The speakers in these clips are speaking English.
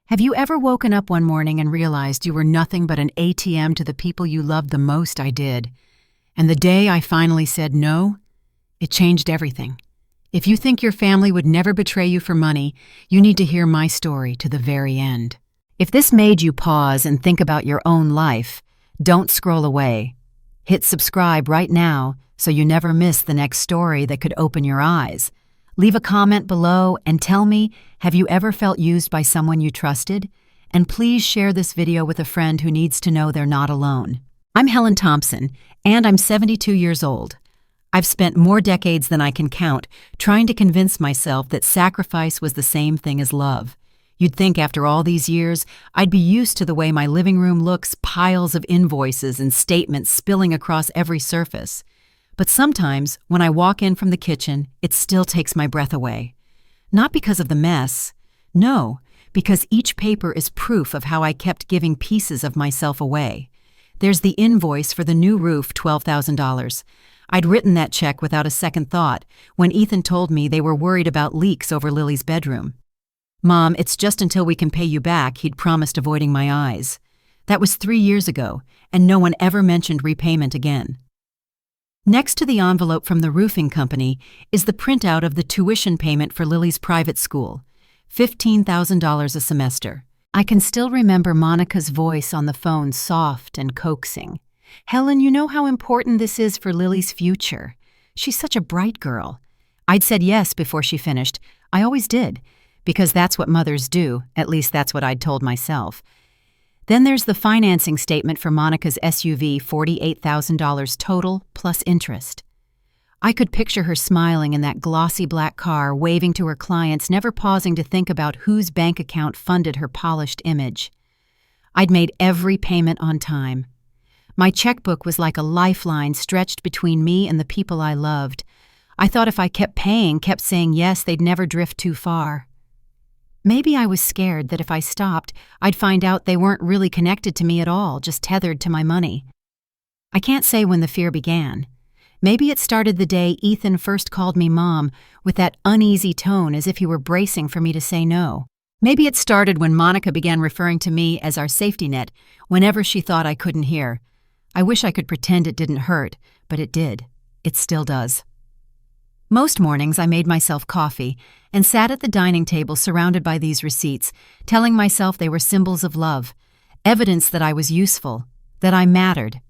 Have you ever woken up one morning and realized you were nothing but an ATM to the people you loved the most? I did. And the day I finally said no, it changed everything. If you think your family would never betray you for money, you need to hear my story to the very end. If this made you pause and think about your own life, don't scroll away. Hit subscribe right now so you never miss the next story that could open your eyes. Leave a comment below and tell me, have you ever felt used by someone you trusted? And please share this video with a friend who needs to know they're not alone. I'm Helen Thompson, and I'm 72 years old. I've spent more decades than I can count trying to convince myself that sacrifice was the same thing as love. You'd think after all these years, I'd be used to the way my living room looks, piles of invoices and statements spilling across every surface. But sometimes, when I walk in from the kitchen, it still takes my breath away. Not because of the mess. No, because each paper is proof of how I kept giving pieces of myself away. There's the invoice for the new roof, $12,000. I'd written that check without a second thought when Ethan told me they were worried about leaks over Lily's bedroom. "Mom, it's just until we can pay you back," he'd promised, avoiding my eyes. That was 3 years ago, and no one ever mentioned repayment again. Next to the envelope from the roofing company is the printout of the tuition payment for Lily's private school, $15,000 a semester. I can still remember Monica's voice on the phone, soft and coaxing. "Helen, you know how important this is for Lily's future. She's such a bright girl." I'd said yes before she finished. I always did, because that's what mothers do, at least that's what I'd told myself. Then there's the financing statement for Monica's SUV, $48,000 total plus interest. I could picture her smiling in that glossy black car, waving to her clients, never pausing to think about whose bank account funded her polished image. I'd made every payment on time. My checkbook was like a lifeline stretched between me and the people I loved. I thought if I kept paying, kept saying yes, they'd never drift too far. Maybe I was scared that if I stopped, I'd find out they weren't really connected to me at all, just tethered to my money. I can't say when the fear began. Maybe it started the day Ethan first called me Mom, with that uneasy tone as if he were bracing for me to say no. Maybe it started when Monica began referring to me as our safety net whenever she thought I couldn't hear. I wish I could pretend it didn't hurt, but it did. It still does. Most mornings I made myself coffee and sat at the dining table surrounded by these receipts, telling myself they were symbols of love, evidence that I was useful, that I mattered.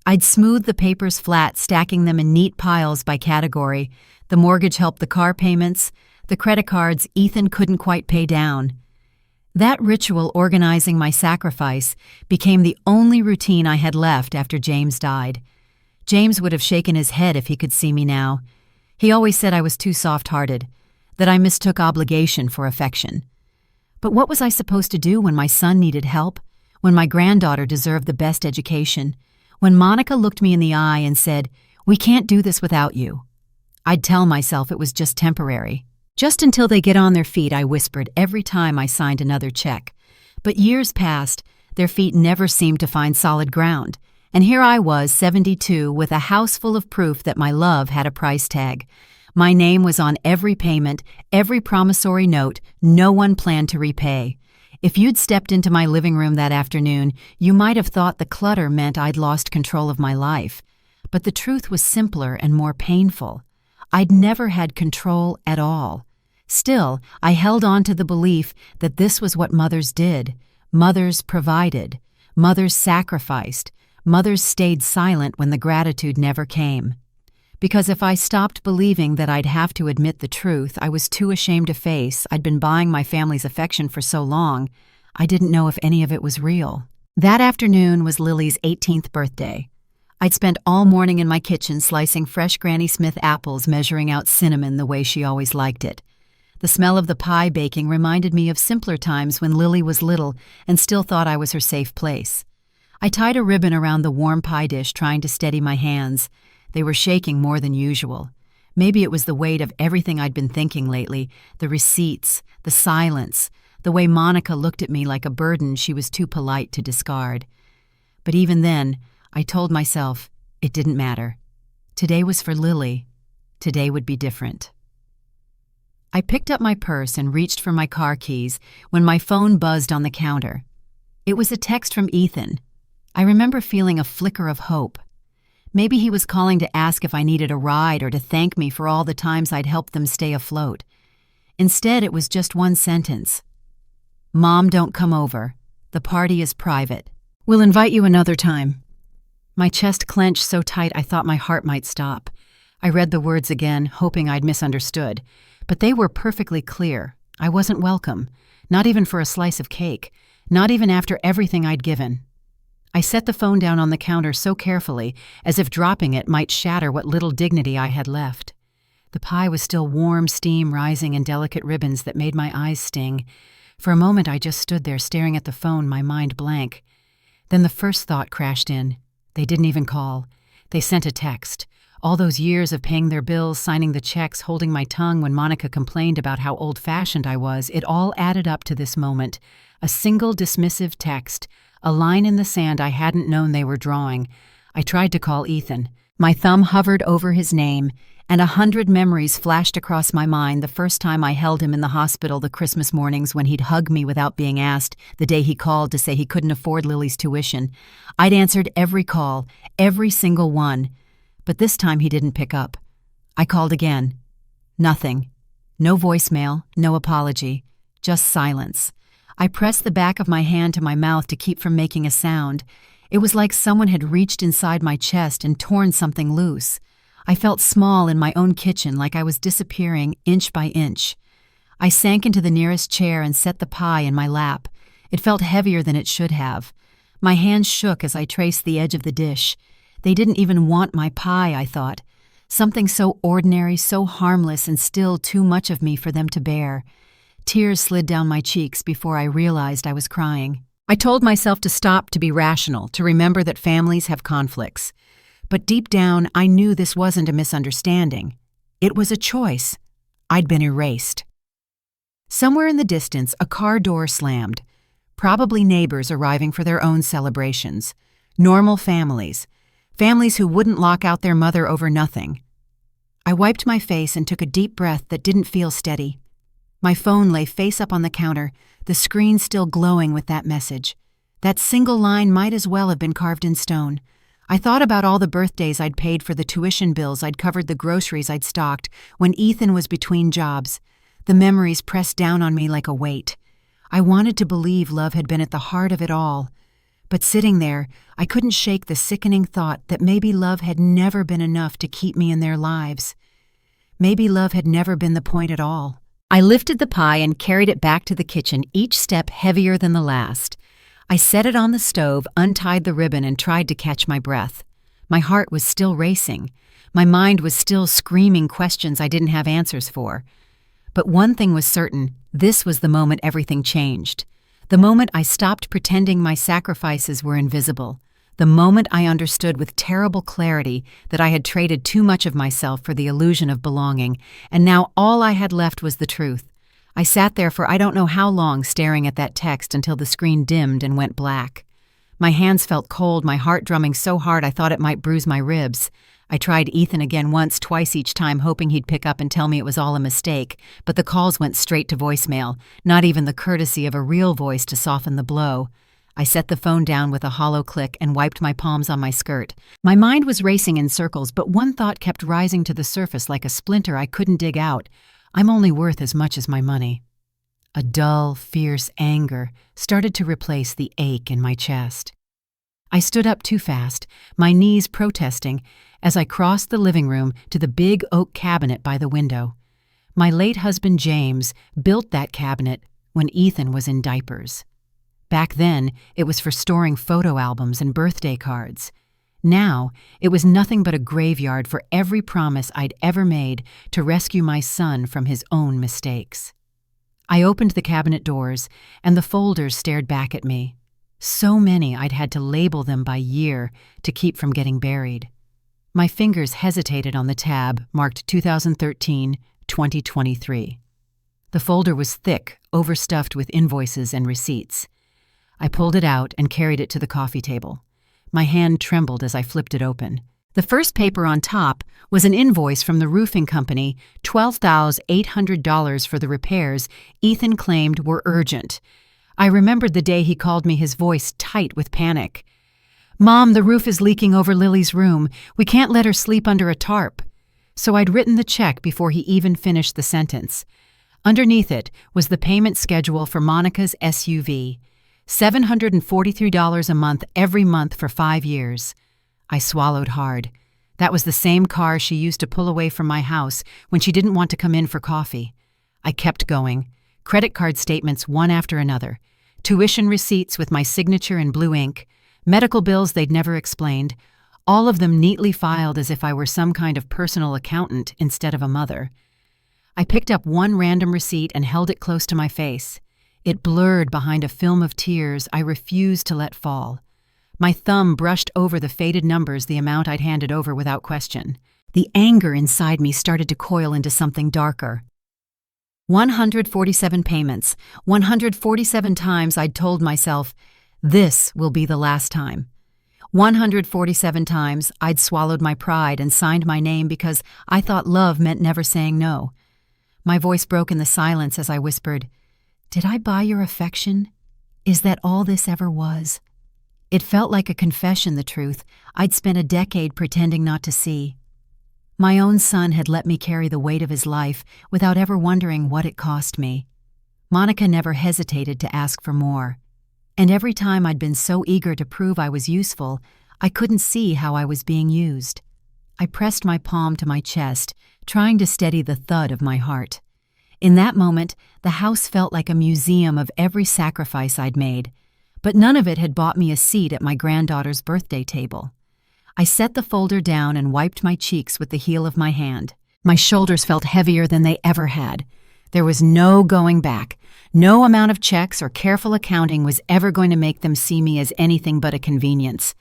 I'd smooth the papers flat, stacking them in neat piles by category. The mortgage helped the car payments, the credit cards Ethan couldn't quite pay down. That ritual organizing my sacrifice became the only routine I had left after James died. James would have shaken his head if he could see me now. He always said I was too soft-hearted, that I mistook obligation for affection. But what was I supposed to do when my son needed help, when my granddaughter deserved the best education, when Monica looked me in the eye and said, "We can't do this without you"? I'd tell myself it was just temporary. "Just until they get on their feet," I whispered every time I signed another check. But years passed, their feet never seemed to find solid ground. And here I was, 72, with a house full of proof that my love had a price tag. My name was on every payment, every promissory note no one planned to repay. If you'd stepped into my living room that afternoon, you might have thought the clutter meant I'd lost control of my life. But the truth was simpler and more painful. I'd never had control at all. Still, I held on to the belief that this was what mothers did. Mothers provided. Mothers sacrificed. Mothers stayed silent when the gratitude never came. Because if I stopped believing that I'd have to admit the truth I was too ashamed to face, I'd been buying my family's affection for so long, I didn't know if any of it was real. That afternoon was Lily's 18th birthday. I'd spent all morning in my kitchen slicing fresh Granny Smith apples, measuring out cinnamon the way she always liked it. The smell of the pie baking reminded me of simpler times when Lily was little and still thought I was her safe place. I tied a ribbon around the warm pie dish, trying to steady my hands. They were shaking more than usual. Maybe it was the weight of everything I'd been thinking lately, the receipts, the silence, the way Monica looked at me like a burden she was too polite to discard. But even then, I told myself it didn't matter. Today was for Lily. Today would be different. I picked up my purse and reached for my car keys when my phone buzzed on the counter. It was a text from Ethan. I remember feeling a flicker of hope. Maybe he was calling to ask if I needed a ride or to thank me for all the times I'd helped them stay afloat. Instead, it was just one sentence. "Mom, don't come over. The party is private. We'll invite you another time." My chest clenched so tight I thought my heart might stop. I read the words again, hoping I'd misunderstood. But they were perfectly clear. I wasn't welcome, not even for a slice of cake, not even after everything I'd given. I set the phone down on the counter so carefully, as if dropping it might shatter what little dignity I had left. The pie was still warm steam rising in delicate ribbons that made my eyes sting. For a moment I just stood there staring at the phone, my mind blank. Then the first thought crashed in. They didn't even call. They sent a text. All those years of paying their bills, signing the checks, holding my tongue when Monica complained about how old-fashioned I was, it all added up to this moment. A single dismissive text, a line in the sand I hadn't known they were drawing. I tried to call Ethan. My thumb hovered over his name, and 100 memories flashed across my mind the first time I held him in the hospital the Christmas mornings when he'd hug me without being asked, the day he called to say he couldn't afford Lily's tuition. I'd answered every call, every single one. But this time he didn't pick up. I called again. Nothing. No voicemail, no apology, just silence. I pressed the back of my hand to my mouth to keep from making a sound. It was like someone had reached inside my chest and torn something loose. I felt small in my own kitchen, like I was disappearing inch by inch. I sank into the nearest chair and set the pie in my lap. It felt heavier than it should have. My hands shook as I traced the edge of the dish. They didn't even want my pie, I thought. Something so ordinary, so harmless, and still too much of me for them to bear. Tears slid down my cheeks before I realized I was crying. I told myself to stop, to be rational, to remember that families have conflicts. But deep down, I knew this wasn't a misunderstanding. It was a choice. I'd been erased. Somewhere in the distance, a car door slammed. Probably neighbors arriving for their own celebrations. Normal families. Families who wouldn't lock out their mother over nothing. I wiped my face and took a deep breath that didn't feel steady. My phone lay face up on the counter, the screen still glowing with that message. That single line might as well have been carved in stone. I thought about all the birthdays I'd paid for the tuition bills I'd covered, the groceries I'd stocked, when Ethan was between jobs. The memories pressed down on me like a weight. I wanted to believe love had been at the heart of it all. But sitting there, I couldn't shake the sickening thought that maybe love had never been enough to keep me in their lives. Maybe love had never been the point at all. I lifted the pie and carried it back to the kitchen, each step heavier than the last. I set it on the stove, untied the ribbon, and tried to catch my breath. My heart was still racing. My mind was still screaming questions I didn't have answers for. But one thing was certain, this was the moment everything changed. The moment I stopped pretending my sacrifices were invisible. The moment I understood with terrible clarity that I had traded too much of myself for the illusion of belonging, and now all I had left was the truth. I sat there for I don't know how long staring at that text until the screen dimmed and went black. My hands felt cold, my heart drumming so hard I thought it might bruise my ribs. I tried Ethan again once, twice each time, hoping he'd pick up and tell me it was all a mistake, but the calls went straight to voicemail, not even the courtesy of a real voice to soften the blow. I set the phone down with a hollow click and wiped my palms on my skirt. My mind was racing in circles, but one thought kept rising to the surface like a splinter I couldn't dig out. I'm only worth as much as my money. A dull, fierce anger started to replace the ache in my chest. I stood up too fast, my knees protesting, as I crossed the living room to the big oak cabinet by the window. My late husband James built that cabinet when Ethan was in diapers. Back then, it was for storing photo albums and birthday cards. Now, it was nothing but a graveyard for every promise I'd ever made to rescue my son from his own mistakes. I opened the cabinet doors, and the folders stared back at me. So many I'd had to label them by year to keep from getting buried. My fingers hesitated on the tab marked 2013-2023. The folder was thick, overstuffed with invoices and receipts. I pulled it out and carried it to the coffee table. My hand trembled as I flipped it open. The first paper on top was an invoice from the roofing company, $12,800 for the repairs Ethan claimed were urgent. I remembered the day he called me, his voice tight with panic. "Mom, the roof is leaking over Lily's room. We can't let her sleep under a tarp." So I'd written the check before he even finished the sentence. Underneath it was the payment schedule for Monica's SUV, $743 a month every month for 5 years. I swallowed hard. That was the same car she used to pull away from my house when she didn't want to come in for coffee. I kept going. Credit card statements one after another. Tuition receipts with my signature in blue ink. Medical bills they'd never explained. All of them neatly filed as if I were some kind of personal accountant instead of a mother. I picked up one random receipt and held it close to my face. It blurred behind a film of tears I refused to let fall. My thumb brushed over the faded numbers, the amount I'd handed over without question. The anger inside me started to coil into something darker. 147 payments, 147 times I'd told myself, this will be the last time. 147 times I'd swallowed my pride and signed my name because I thought love meant never saying no. My voice broke in the silence as I whispered, "Did I buy your affection? Is that all this ever was?" It felt like a confession, the truth I'd spent a decade pretending not to see. My own son had let me carry the weight of his life without ever wondering what it cost me. Monica never hesitated to ask for more. And every time I'd been so eager to prove I was useful, I couldn't see how I was being used. I pressed my palm to my chest, trying to steady the thud of my heart. In that moment, the house felt like a museum of every sacrifice I'd made. But none of it had bought me a seat at my granddaughter's birthday table. I set the folder down and wiped my cheeks with the heel of my hand. My shoulders felt heavier than they ever had. There was no going back. No amount of checks or careful accounting was ever going to make them see me as anything but a convenience.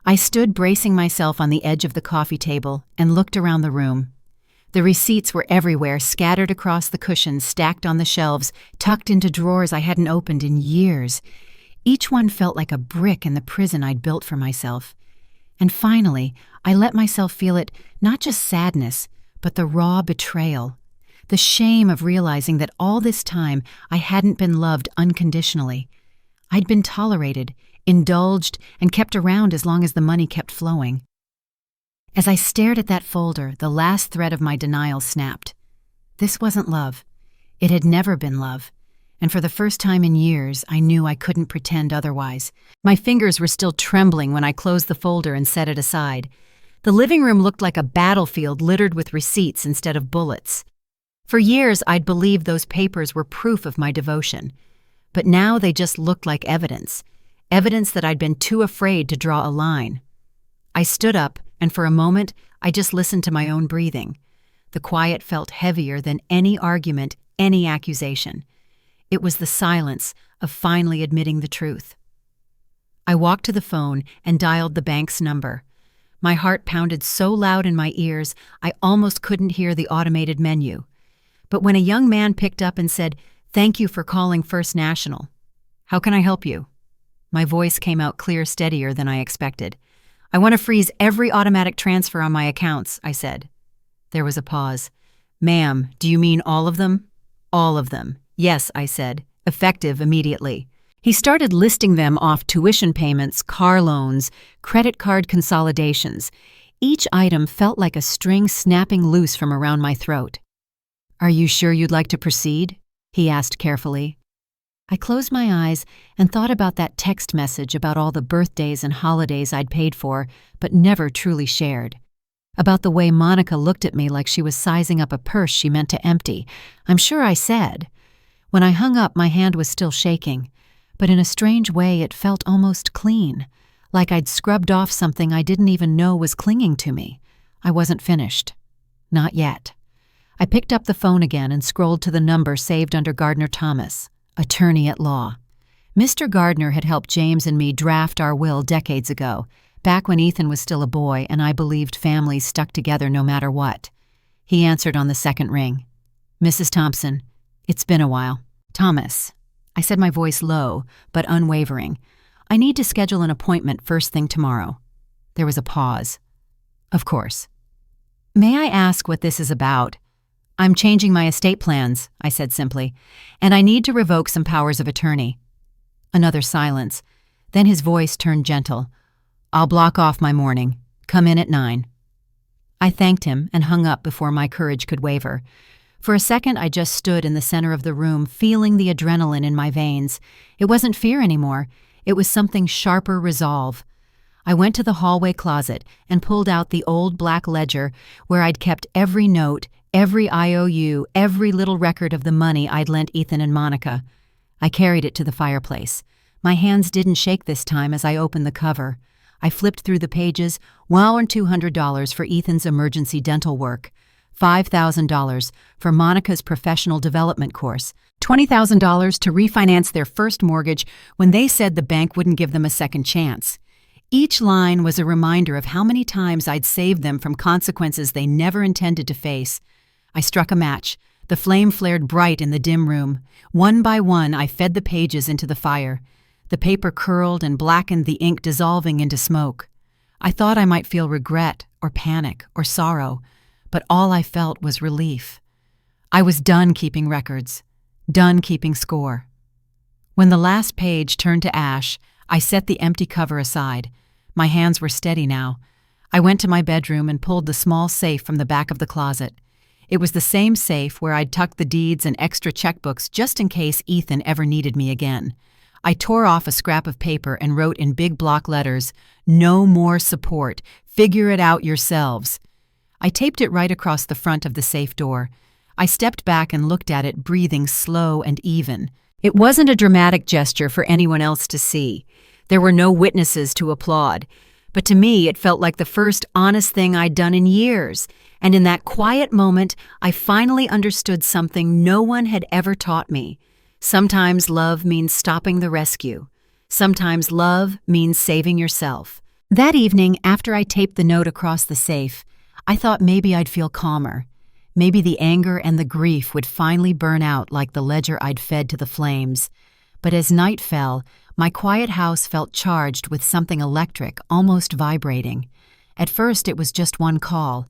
I stood bracing myself on the edge of the coffee table and looked around the room. The receipts were everywhere, scattered across the cushions, stacked on the shelves, tucked into drawers I hadn't opened in years. Each one felt like a brick in the prison I'd built for myself. And finally, I let myself feel it, not just sadness, but the raw betrayal. The shame of realizing that all this time I hadn't been loved unconditionally. I'd been tolerated, indulged, and kept around as long as the money kept flowing. As I stared at that folder, the last thread of my denial snapped. This wasn't love. It had never been love. And for the first time in years, I knew I couldn't pretend otherwise. My fingers were still trembling when I closed the folder and set it aside. The living room looked like a battlefield littered with receipts instead of bullets. For years, I'd believed those papers were proof of my devotion. But now they just looked like evidence. Evidence that I'd been too afraid to draw a line. I stood up, and for a moment, I just listened to my own breathing. The quiet felt heavier than any argument, any accusation. It was the silence of finally admitting the truth. I walked to the phone and dialed the bank's number. My heart pounded so loud in my ears, I almost couldn't hear the automated menu. But when a young man picked up and said, "Thank you for calling First National. How can I help you?" My voice came out clear, steadier than I expected. "I want to freeze every automatic transfer on my accounts," I said. There was a pause. "Ma'am, do you mean all of them?" "All of them." "Yes," I said, effective immediately. He started listing them off: tuition payments, car loans, credit card consolidations. Each item felt like a string snapping loose from around my throat. "Are you sure you'd like to proceed?" he asked carefully. I closed my eyes and thought about that text message about all the birthdays and holidays I'd paid for, but never truly shared. About the way Monica looked at me like she was sizing up a purse she meant to empty. I'm sure I said. When I hung up, my hand was still shaking, but in a strange way it felt almost clean, like I'd scrubbed off something I didn't even know was clinging to me. I wasn't finished. Not yet. I picked up the phone again and scrolled to the number saved under Gardner Thomas, attorney at law. Mr. Gardner had helped James and me draft our will decades ago, back when Ethan was still a boy and I believed families stuck together no matter what. He answered on the second ring. "Mrs. Thompson, it's been a while." "Thomas," I said, my voice low but unwavering. "I need to schedule an appointment first thing tomorrow." There was a pause. Of course. May I ask what this is about? I'm changing my estate plans, I said simply, and I need to revoke some powers of attorney. Another silence. Then his voice turned gentle. I'll block off my morning. Come in at 9. I thanked him and hung up before my courage could waver. For a second, I just stood in the center of the room, feeling the adrenaline in my veins. It wasn't fear anymore. It was something sharper resolve. I went to the hallway closet and pulled out the old black ledger where I'd kept every note, every IOU, every little record of the money I'd lent Ethan and Monica. I carried it to the fireplace. My hands didn't shake this time as I opened the cover. I flipped through the pages, $200 for Ethan's emergency dental work, $5,000 for Monica's professional development course, $20,000 to refinance their first mortgage when they said the bank wouldn't give them a second chance. Each line was a reminder of how many times I'd saved them from consequences they never intended to face. I struck a match. The flame flared bright in the dim room. One by one, I fed the pages into the fire. The paper curled and blackened, the ink dissolving into smoke. I thought I might feel regret or panic or sorrow, but all I felt was relief. I was done keeping records, done keeping score. When the last page turned to ash, I set the empty cover aside. My hands were steady now. I went to my bedroom and pulled the small safe from the back of the closet. It was the same safe where I'd tucked the deeds and extra checkbooks just in case Ethan ever needed me again. I tore off a scrap of paper and wrote in big block letters, "No more support. Figure it out yourselves." I taped it right across the front of the safe door. I stepped back and looked at it, breathing slow and even. It wasn't a dramatic gesture for anyone else to see. There were no witnesses to applaud. But to me, it felt like the first honest thing I'd done in years. And in that quiet moment, I finally understood something no one had ever taught me. Sometimes love means stopping the rescue. Sometimes love means saving yourself. That evening, after I taped the note across the safe, I thought maybe I'd feel calmer. Maybe the anger and the grief would finally burn out like the ledger I'd fed to the flames. But as night fell, my quiet house felt charged with something electric, almost vibrating. At first, it was just one call.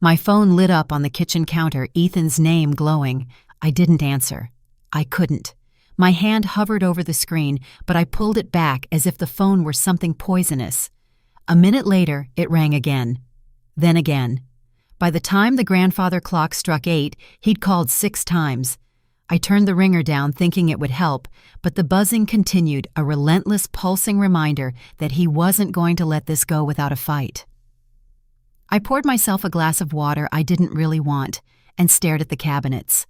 My phone lit up on the kitchen counter, Ethan's name glowing. I didn't answer. I couldn't. My hand hovered over the screen, but I pulled it back as if the phone were something poisonous. A minute later, it rang again. Then again. By the time the grandfather clock struck 8, he'd called 6 times. I turned the ringer down thinking it would help, but the buzzing continued, a relentless pulsing reminder that he wasn't going to let this go without a fight. I poured myself a glass of water I didn't really want and stared at the cabinets.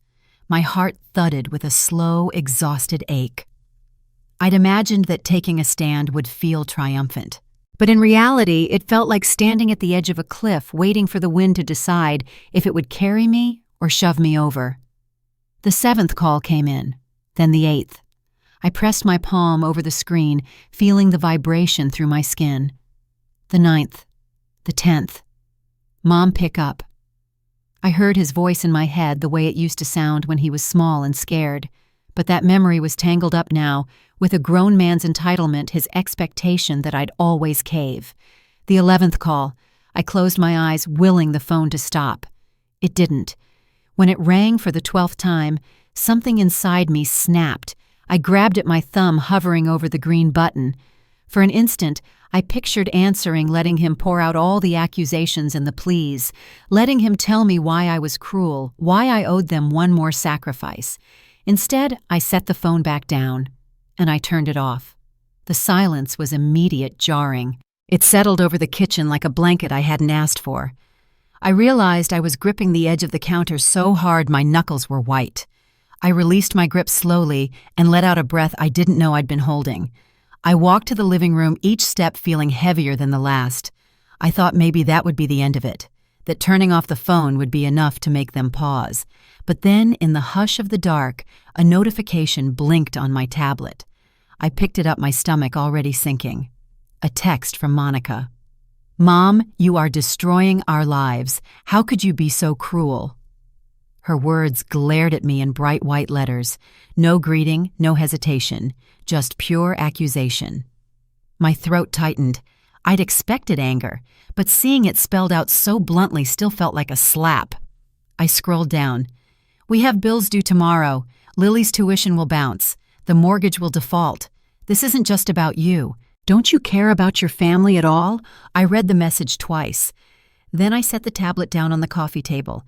My heart thudded with a slow, exhausted ache. I'd imagined that taking a stand would feel triumphant. But in reality, it felt like standing at the edge of a cliff waiting for the wind to decide if it would carry me or shove me over. The 7th call came in, then the 8th. I pressed my palm over the screen, feeling the vibration through my skin. The 9th, the 10th. Mom, pick up. I heard his voice in my head the way it used to sound when he was small and scared, but that memory was tangled up now with a grown man's entitlement, his expectation that I'd always cave. The 11th call. I closed my eyes, willing the phone to stop. It didn't. When it rang for the 12th time, something inside me snapped. I grabbed at my thumb, hovering over the green button. For an instant, I pictured answering, letting him pour out all the accusations and the pleas, letting him tell me why I was cruel, why I owed them one more sacrifice. Instead, I set the phone back down, and I turned it off. The silence was immediate, jarring. It settled over the kitchen like a blanket I hadn't asked for. I realized I was gripping the edge of the counter so hard my knuckles were white. I released my grip slowly and let out a breath I didn't know I'd been holding. I walked to the living room, each step feeling heavier than the last. I thought maybe that would be the end of it, that turning off the phone would be enough to make them pause. But then, in the hush of the dark, a notification blinked on my tablet. I picked it up, my stomach already sinking. A text from Monica. "Mom, you are destroying our lives. How could you be so cruel?" Her words glared at me in bright white letters. No greeting, no hesitation, just pure accusation. My throat tightened. I'd expected anger, but seeing it spelled out so bluntly still felt like a slap. I scrolled down. "We have bills due tomorrow. Lily's tuition will bounce. The mortgage will default. This isn't just about you. Don't you care about your family at all?" I read the message twice. Then I set the tablet down on the coffee table.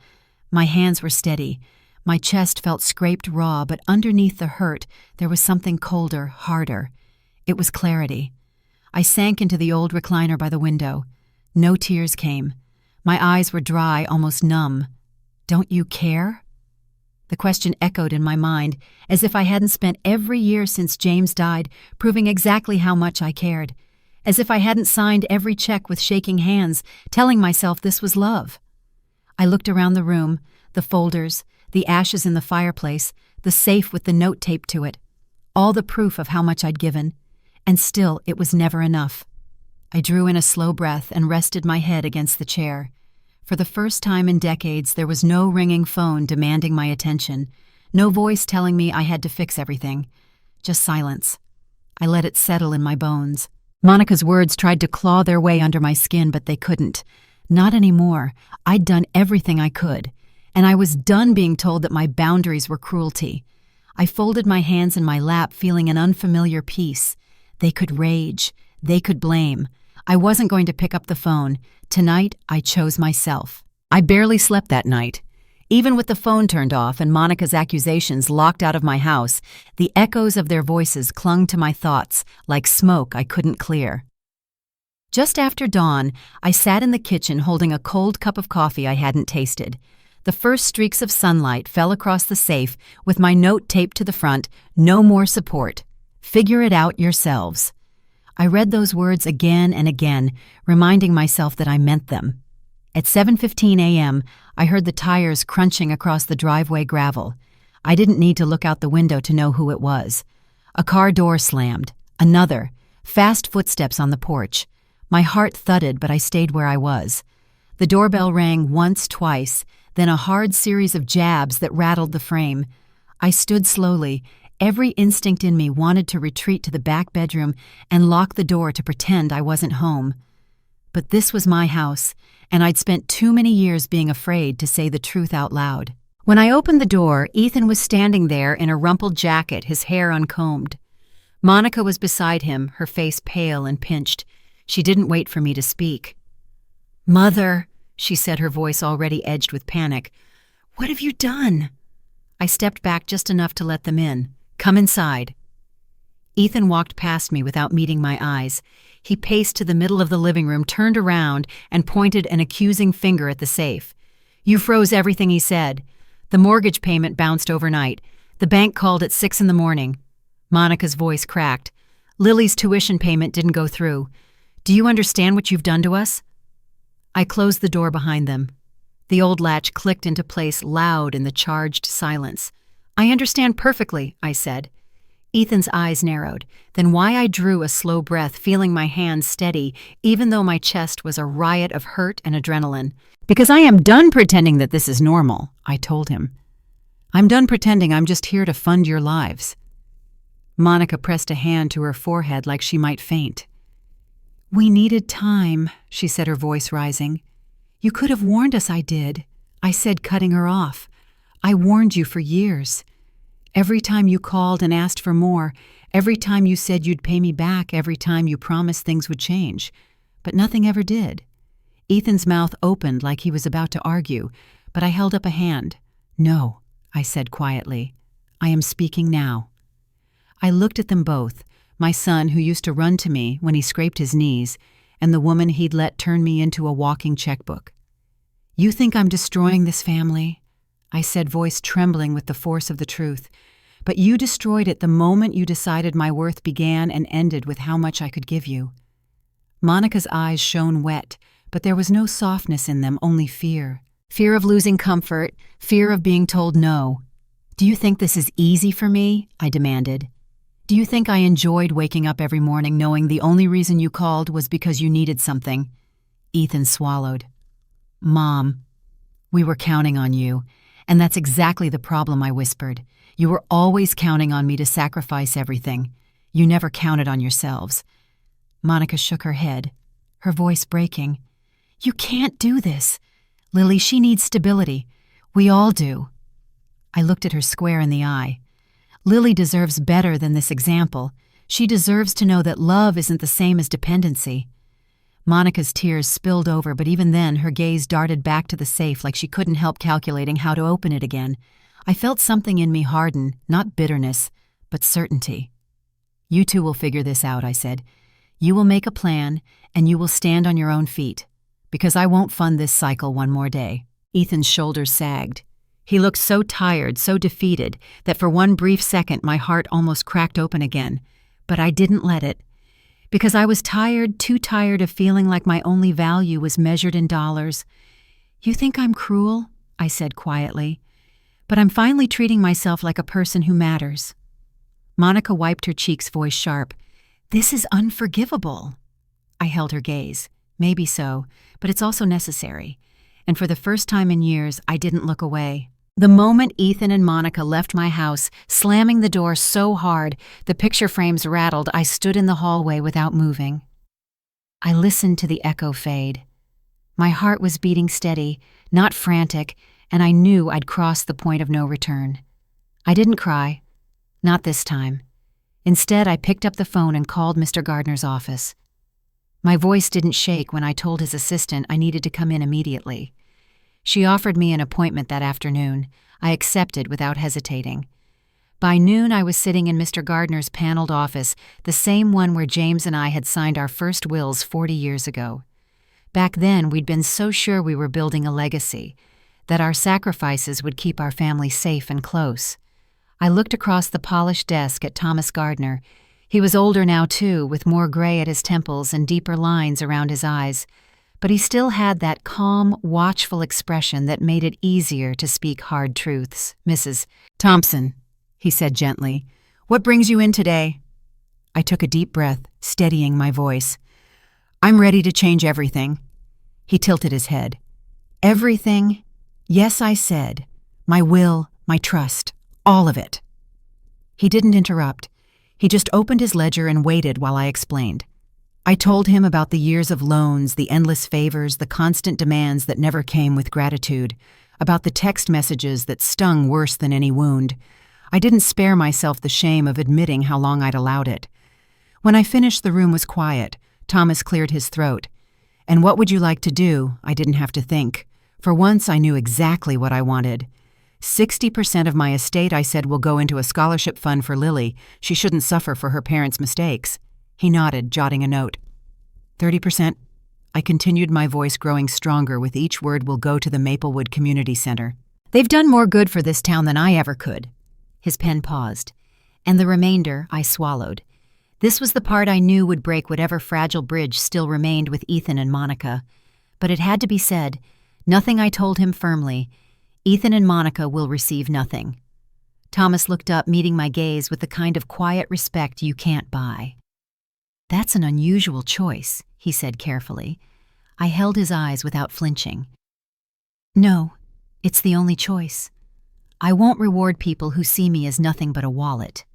My hands were steady. My chest felt scraped raw, but underneath the hurt, there was something colder, harder. It was clarity. I sank into the old recliner by the window. No tears came. My eyes were dry, almost numb. "Don't you care?" The question echoed in my mind, as if I hadn't spent every year since James died proving exactly how much I cared. As if I hadn't signed every check with shaking hands, telling myself this was love. I looked around the room, the folders, the ashes in the fireplace, the safe with the note taped to it. All the proof of how much I'd given. And still, it was never enough. I drew in a slow breath and rested my head against the chair. For the first time in decades, there was no ringing phone demanding my attention, no voice telling me I had to fix everything. Just silence. I let it settle in my bones. Monica's words tried to claw their way under my skin, but they couldn't. Not anymore. I'd done everything I could, and I was done being told that my boundaries were cruelty. I folded my hands in my lap, feeling an unfamiliar peace. They could rage. They could blame. I wasn't going to pick up the phone. Tonight, I chose myself. I barely slept that night. Even with the phone turned off and Monica's accusations locked out of my house, the echoes of their voices clung to my thoughts like smoke I couldn't clear. Just after dawn, I sat in the kitchen holding a cold cup of coffee I hadn't tasted. The first streaks of sunlight fell across the safe with my note taped to the front, "No more support. Figure it out yourselves." I read those words again and again, reminding myself that I meant them. At 7:15 a.m., I heard the tires crunching across the driveway gravel. I didn't need to look out the window to know who it was. A car door slammed. Another. Fast footsteps on the porch. My heart thudded, but I stayed where I was. The doorbell rang once, twice, then a hard series of jabs that rattled the frame. I stood slowly. Every instinct in me wanted to retreat to the back bedroom and lock the door to pretend I wasn't home. But this was my house, and I'd spent too many years being afraid to say the truth out loud. When I opened the door, Ethan was standing there in a rumpled jacket, his hair uncombed. Monica was beside him, her face pale and pinched. She didn't wait for me to speak. "Mother," she said, her voice already edged with panic. "What have you done?" I stepped back just enough to let them in. "Come inside." Ethan walked past me without meeting my eyes. He paced to the middle of the living room, turned around, and pointed an accusing finger at the safe. "You froze everything," he said. "The mortgage payment bounced overnight. The bank called at 6 in the morning. Monica's voice cracked. "Lily's tuition payment didn't go through. Do you understand what you've done to us?" I closed the door behind them. The old latch clicked into place loud in the charged silence. "I understand perfectly," I said. Ethan's eyes narrowed, then why I drew a slow breath, feeling my hands steady, even though my chest was a riot of hurt and adrenaline. "Because I am done pretending that this is normal," I told him. "I'm done pretending I'm just here to fund your lives." Monica pressed a hand to her forehead like she might faint. "We needed time," she said, her voice rising. "You could have warned us I did," I said, cutting her off. "I warned you for years. Every time you called and asked for more, every time you said you'd pay me back, every time you promised things would change. But nothing ever did." Ethan's mouth opened like he was about to argue, but I held up a hand. "No," I said quietly. "I am speaking now." I looked at them both, my son who used to run to me when he scraped his knees, and the woman he'd let turn me into a walking checkbook. "You think I'm destroying this family?" I said, voice trembling with the force of the truth. "But you destroyed it the moment you decided my worth began and ended with how much I could give you." Monica's eyes shone wet, but there was no softness in them, only fear. Fear of losing comfort, fear of being told no. "Do you think this is easy for me?" I demanded. "Do you think I enjoyed waking up every morning knowing the only reason you called was because you needed something?" Ethan swallowed. "Mom, we were counting on you. And that's exactly the problem," I whispered. "You were always counting on me to sacrifice everything. You never counted on yourselves." Monica shook her head. her voice breaking. "You can't do this. Lily, she needs stability. We all do." I looked at her square in the eye. Lily deserves better than this example. She deserves to know that love isn't the same as dependency. Monica's tears spilled over, but even then her gaze darted back to the safe like she couldn't help calculating how to open it again. I felt something in me harden, not bitterness, but certainty. "You two will figure this out," I said. "You will make a plan, and you will stand on your own feet, because I won't fund this cycle one more day." Ethan's shoulders sagged. He looked so tired, so defeated, that for one brief second my heart almost cracked open again. But I didn't let it. Because I was tired, too tired of feeling like my only value was measured in dollars. "You think I'm cruel?" I said quietly. "But I'm finally treating myself like a person who matters." Monica wiped her cheeks, voice sharp. "This is unforgivable." I held her gaze. Maybe so, but it's also necessary. And for the first time in years, I didn't look away. The moment Ethan and Monica left my house, slamming the door so hard the picture frames rattled, I stood in the hallway without moving. I listened to the echo fade. My heart was beating steady, not frantic, and I knew I'd crossed the point of no return. I didn't cry. Not this time. Instead, I picked up the phone and called Mr. Gardner's office. My voice didn't shake when I told his assistant I needed to come in immediately. She offered me an appointment that afternoon. I accepted without hesitating. By noon, I was sitting in Mr. Gardner's paneled office, the same one where James and I had signed our first wills 40 years ago. Back then, we'd been so sure we were building a legacy, that our sacrifices would keep our family safe and close. I looked across the polished desk at Thomas Gardner. He was older now, too, with more gray at his temples and deeper lines around his eyes. But he still had that calm, watchful expression that made it easier to speak hard truths. "Mrs. Thompson," he said gently, "what brings you in today?" I took a deep breath, steadying my voice. "I'm ready to change everything." He tilted his head. "Everything?" "Yes," I said. "My will, my trust, all of it." He didn't interrupt. He just opened his ledger and waited while I explained. I told him about the years of loans, the endless favors, the constant demands that never came with gratitude, about the text messages that stung worse than any wound. I didn't spare myself the shame of admitting how long I'd allowed it. When I finished, the room was quiet. Thomas cleared his throat. "And what would you like to do?" I didn't have to think. For once, I knew exactly what I wanted. 60% of my estate, I said, will go into a scholarship fund for Lily. She shouldn't suffer for her parents' mistakes. He nodded, jotting a note. 30%. I continued, my voice growing stronger with each word, will go to the Maplewood Community Center. They've done more good for this town than I ever could. His pen paused. And the remainder I swallowed. This was the part I knew would break whatever fragile bridge still remained with Ethan and Monica. But it had to be said. Nothing, I told him firmly. Ethan and Monica will receive nothing. Thomas looked up, meeting my gaze with the kind of quiet respect you can't buy. "That's an unusual choice," he said carefully. I held his eyes without flinching. "No, it's the only choice. I won't reward people who see me as nothing but a wallet."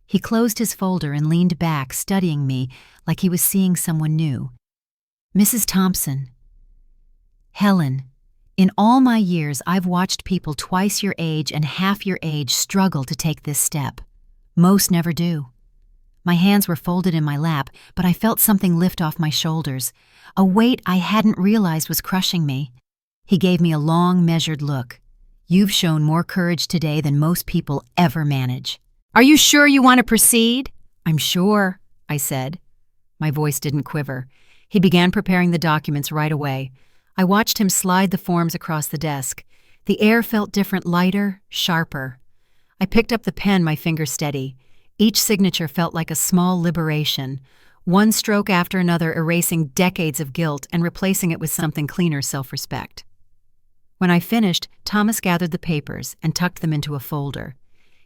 He closed his folder and leaned back, studying me like he was seeing someone new. "Mrs. Thompson, Helen, in all my years I've watched people twice your age and half your age struggle to take this step. Most never do." My hands were folded in my lap, but I felt something lift off my shoulders, a weight I hadn't realized was crushing me. He gave me a long, measured look. "You've shown more courage today than most people ever manage. Are you sure you want to proceed?" "I'm sure," I said. My voice didn't quiver. He began preparing the documents right away. I watched him slide the forms across the desk. The air felt different, lighter, sharper. I picked up the pen, my fingers steady. Each signature felt like a small liberation, one stroke after another erasing decades of guilt and replacing it with something cleaner, self-respect. When I finished, Thomas gathered the papers and tucked them into a folder.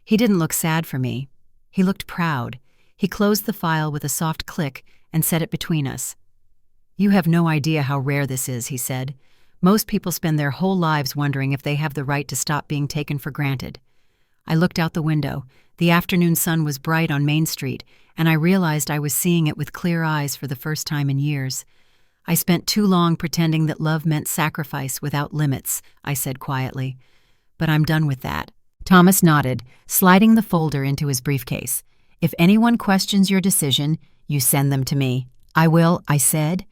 He didn't look sad for me. He looked proud. He closed the file with a soft click and set it between us. "You have no idea how rare this is," he said. "Most people spend their whole lives wondering if they have the right to stop being taken for granted." I looked out the window. The afternoon sun was bright on Main Street, and I realized I was seeing it with clear eyes for the first time in years. I spent too long pretending that love meant sacrifice without limits, I said quietly. But I'm done with that. Thomas nodded, sliding the folder into his briefcase. If anyone questions your decision, you send them to me. I will, I said.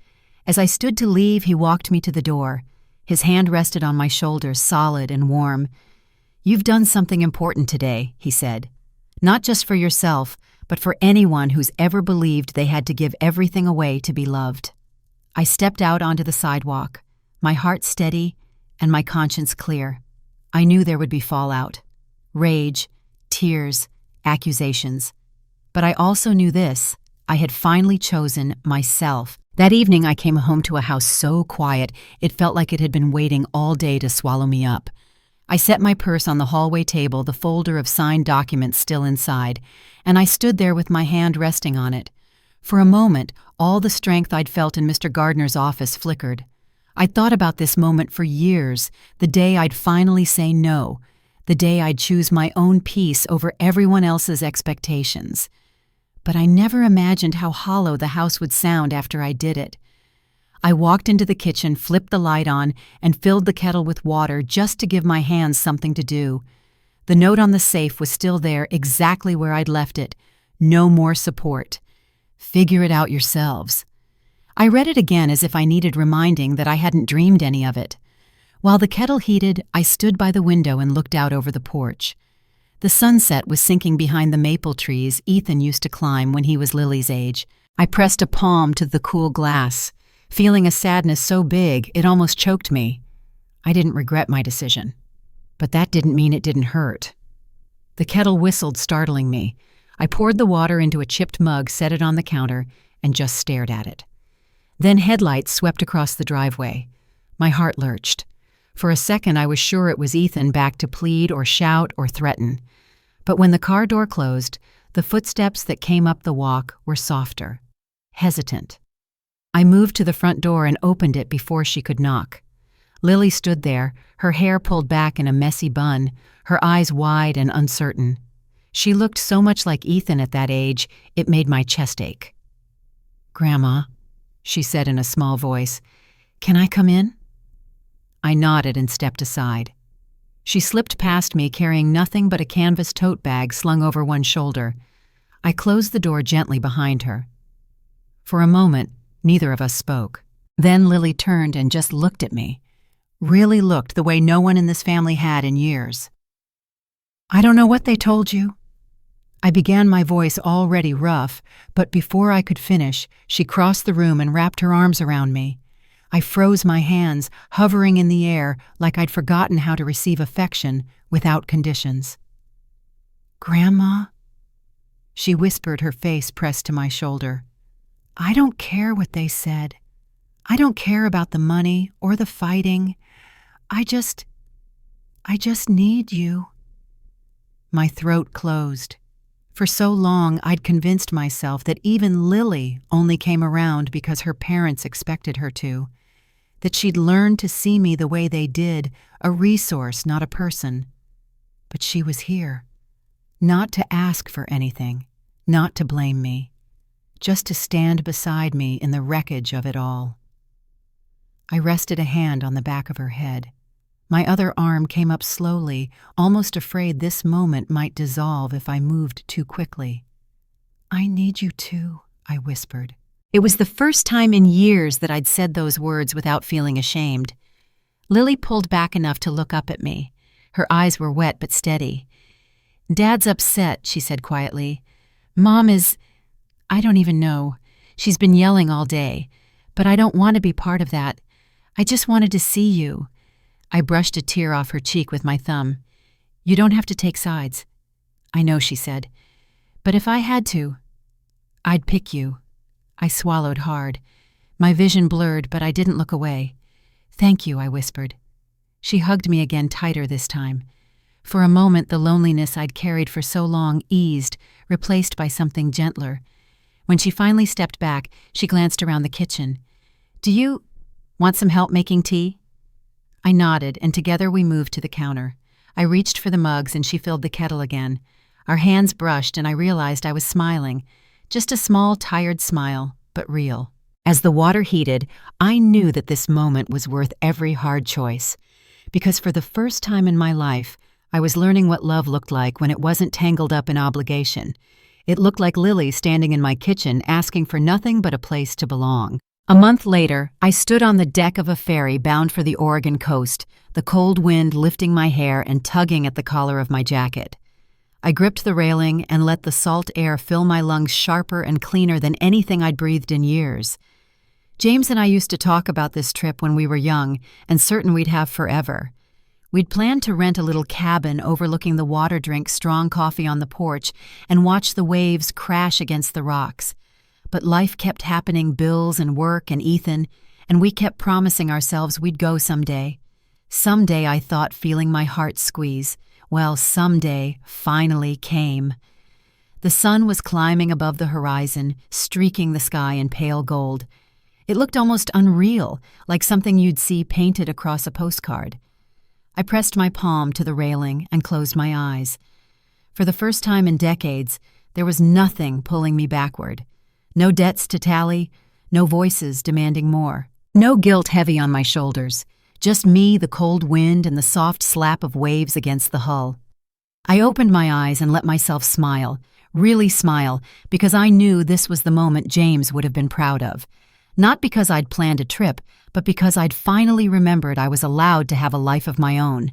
As I stood to leave, he walked me to the door. His hand rested on my shoulder, solid and warm. You've done something important today, he said. Not just for yourself, but for anyone who's ever believed they had to give everything away to be loved. I stepped out onto the sidewalk, my heart steady and my conscience clear. I knew there would be fallout. Rage, tears, accusations. But I also knew this. I had finally chosen myself. That evening I came home to a house so quiet it felt like it had been waiting all day to swallow me up. I set my purse on the hallway table, the folder of signed documents still inside, and I stood there with my hand resting on it. For a moment, all the strength I'd felt in Mr. Gardner's office flickered. I'd thought about this moment for years, the day I'd finally say no, the day I'd choose my own peace over everyone else's expectations. But I never imagined how hollow the house would sound after I did it. I walked into the kitchen, flipped the light on, and filled the kettle with water just to give my hands something to do. The note on the safe was still there, exactly where I'd left it. No more support. Figure it out yourselves. I read it again as if I needed reminding that I hadn't dreamed any of it. While the kettle heated, I stood by the window and looked out over the porch. The sunset was sinking behind the maple trees Ethan used to climb when he was Lily's age. I pressed a palm to the cool glass, feeling a sadness so big it almost choked me. I didn't regret my decision. But that didn't mean it didn't hurt. The kettle whistled, startling me. I poured the water into a chipped mug, set it on the counter, and just stared at it. Then headlights swept across the driveway. My heart lurched. For a second I was sure it was Ethan back to plead or shout or threaten. But when the car door closed, the footsteps that came up the walk were softer, hesitant. I moved to the front door and opened it before she could knock. Lily stood there, her hair pulled back in a messy bun, her eyes wide and uncertain. She looked so much like Ethan at that age, it made my chest ache. "Grandma," she said in a small voice, "can I come in?" I nodded and stepped aside. She slipped past me carrying nothing but a canvas tote bag slung over one shoulder. I closed the door gently behind her. For a moment, neither of us spoke. Then Lily turned and just looked at me. Really looked the way no one in this family had in years. "I don't know what they told you." I began, my voice already rough, but before I could finish, she crossed the room and wrapped her arms around me. I froze my hands, hovering in the air like I'd forgotten how to receive affection without conditions. "Grandma?" She whispered, her face pressed to my shoulder. "I don't care what they said. I don't care about the money or the fighting. I just need you." My throat closed. For so long, I'd convinced myself that even Lily only came around because her parents expected her to, that she'd learned to see me the way they did, a resource, not a person. But she was here, not to ask for anything, not to blame me, just to stand beside me in the wreckage of it all. I rested a hand on the back of her head. My other arm came up slowly, almost afraid this moment might dissolve if I moved too quickly. "I need you too," I whispered. It was the first time in years that I'd said those words without feeling ashamed. Lily pulled back enough to look up at me. Her eyes were wet but steady. "Dad's upset," she said quietly. "Mom is... I don't even know. She's been yelling all day. But I don't want to be part of that. I just wanted to see you." I brushed a tear off her cheek with my thumb. "You don't have to take sides." "I know," she said. "But if I had to, I'd pick you." I swallowed hard. My vision blurred, but I didn't look away. "Thank you," I whispered. She hugged me again, tighter this time. For a moment, the loneliness I'd carried for so long eased, replaced by something gentler. When she finally stepped back, she glanced around the kitchen. "Do you want some help making tea?" I nodded, and together we moved to the counter. I reached for the mugs, and she filled the kettle again. Our hands brushed, and I realized I was smiling. Just a small, tired smile, but real. As the water heated, I knew that this moment was worth every hard choice, because for the first time in my life, I was learning what love looked like when it wasn't tangled up in obligation. It looked like Lily standing in my kitchen asking for nothing but a place to belong. A month later, I stood on the deck of a ferry bound for the Oregon coast, the cold wind lifting my hair and tugging at the collar of my jacket. I gripped the railing and let the salt air fill my lungs sharper and cleaner than anything I'd breathed in years. James and I used to talk about this trip when we were young and certain we'd have forever. We'd planned to rent a little cabin overlooking the water, drink strong coffee on the porch, and watch the waves crash against the rocks. But life kept happening, bills and work and Ethan, and we kept promising ourselves we'd go someday. Someday, I thought, feeling my heart squeeze. Well, someday finally came. The sun was climbing above the horizon, streaking the sky in pale gold. It looked almost unreal, like something you'd see painted across a postcard. I pressed my palm to the railing and closed my eyes. For the first time in decades, there was nothing pulling me backward. No debts to tally, no voices demanding more. No guilt heavy on my shoulders, just me, the cold wind, and the soft slap of waves against the hull. I opened my eyes and let myself smile, really smile, because I knew this was the moment James would have been proud of. Not because I'd planned a trip, but because I'd finally remembered I was allowed to have a life of my own.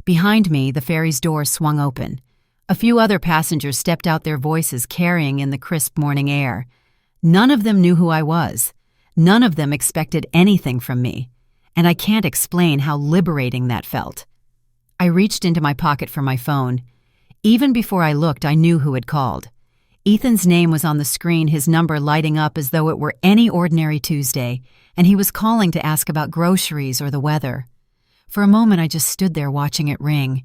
Behind me, the ferry's door swung open. A few other passengers stepped out, their voices carrying in the crisp morning air. None of them knew who I was. None of them expected anything from me. And I can't explain how liberating that felt. I reached into my pocket for my phone. Even before I looked, I knew who had called. Ethan's name was on the screen, his number lighting up as though it were any ordinary Tuesday, and he was calling to ask about groceries or the weather. For a moment, I just stood there watching it ring.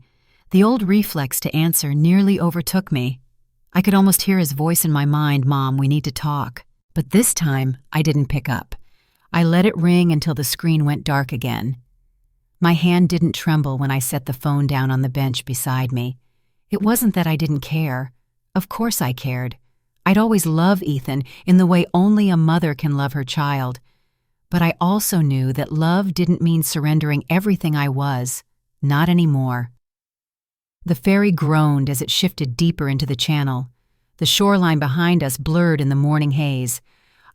The old reflex to answer nearly overtook me. I could almost hear his voice in my mind, "Mom, we need to talk." But this time, I didn't pick up. I let it ring until the screen went dark again. My hand didn't tremble when I set the phone down on the bench beside me. It wasn't that I didn't care. Of course I cared. I'd always loved Ethan in the way only a mother can love her child. But I also knew that love didn't mean surrendering everything I was. Not anymore. The ferry groaned as it shifted deeper into the channel. The shoreline behind us blurred in the morning haze.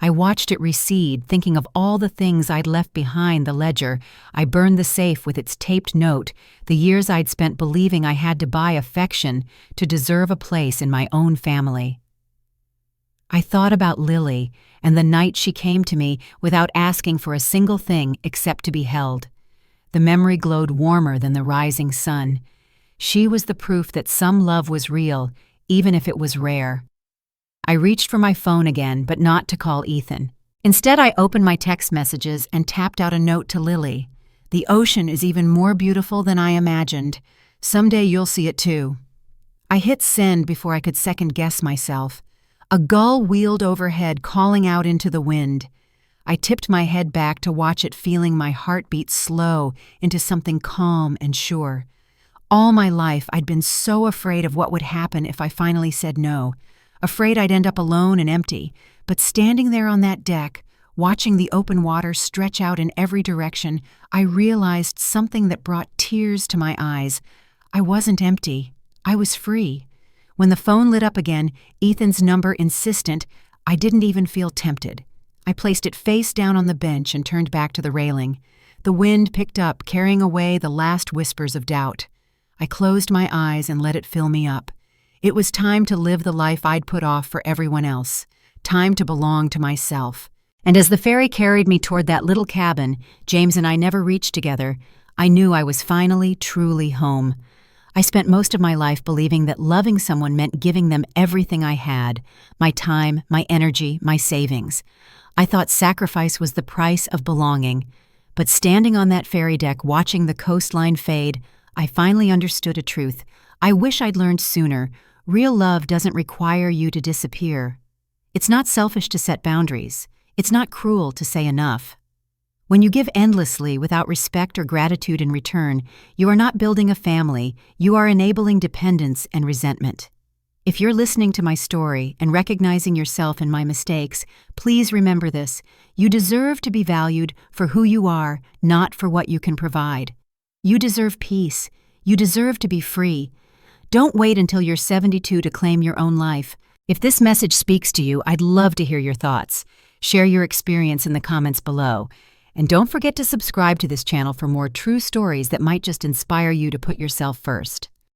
I watched it recede, thinking of all the things I'd left behind: the ledger. I burned the safe with its taped note, the years I'd spent believing I had to buy affection to deserve a place in my own family. I thought about Lily and the night she came to me without asking for a single thing except to be held. The memory glowed warmer than the rising sun. She was the proof that some love was real, even if it was rare. I reached for my phone again, but not to call Ethan. Instead, I opened my text messages and tapped out a note to Lily. "The ocean is even more beautiful than I imagined. Someday you'll see it too." I hit send before I could second-guess myself. A gull wheeled overhead, calling out into the wind. I tipped my head back to watch it, feeling my heartbeat slow into something calm and sure. All my life, I'd been so afraid of what would happen if I finally said no. Afraid I'd end up alone and empty, but standing there on that deck, watching the open water stretch out in every direction, I realized something that brought tears to my eyes. I wasn't empty. I was free. When the phone lit up again, Ethan's number insistent, I didn't even feel tempted. I placed it face down on the bench and turned back to the railing. The wind picked up, carrying away the last whispers of doubt. I closed my eyes and let it fill me up. It was time to live the life I'd put off for everyone else. Time to belong to myself. And as the ferry carried me toward that little cabin James and I never reached together, I knew I was finally, truly home. I spent most of my life believing that loving someone meant giving them everything I had, my time, my energy, my savings. I thought sacrifice was the price of belonging. But standing on that ferry deck watching the coastline fade, I finally understood a truth I wish I'd learned sooner. Real love doesn't require you to disappear. It's not selfish to set boundaries. It's not cruel to say enough. When you give endlessly without respect or gratitude in return, you are not building a family, you are enabling dependence and resentment. If you're listening to my story and recognizing yourself in my mistakes, please remember this. You deserve to be valued for who you are, not for what you can provide. You deserve peace. You deserve to be free. Don't wait until you're 72 to claim your own life. If this message speaks to you, I'd love to hear your thoughts. Share your experience in the comments below. And don't forget to subscribe to this channel for more true stories that might just inspire you to put yourself first.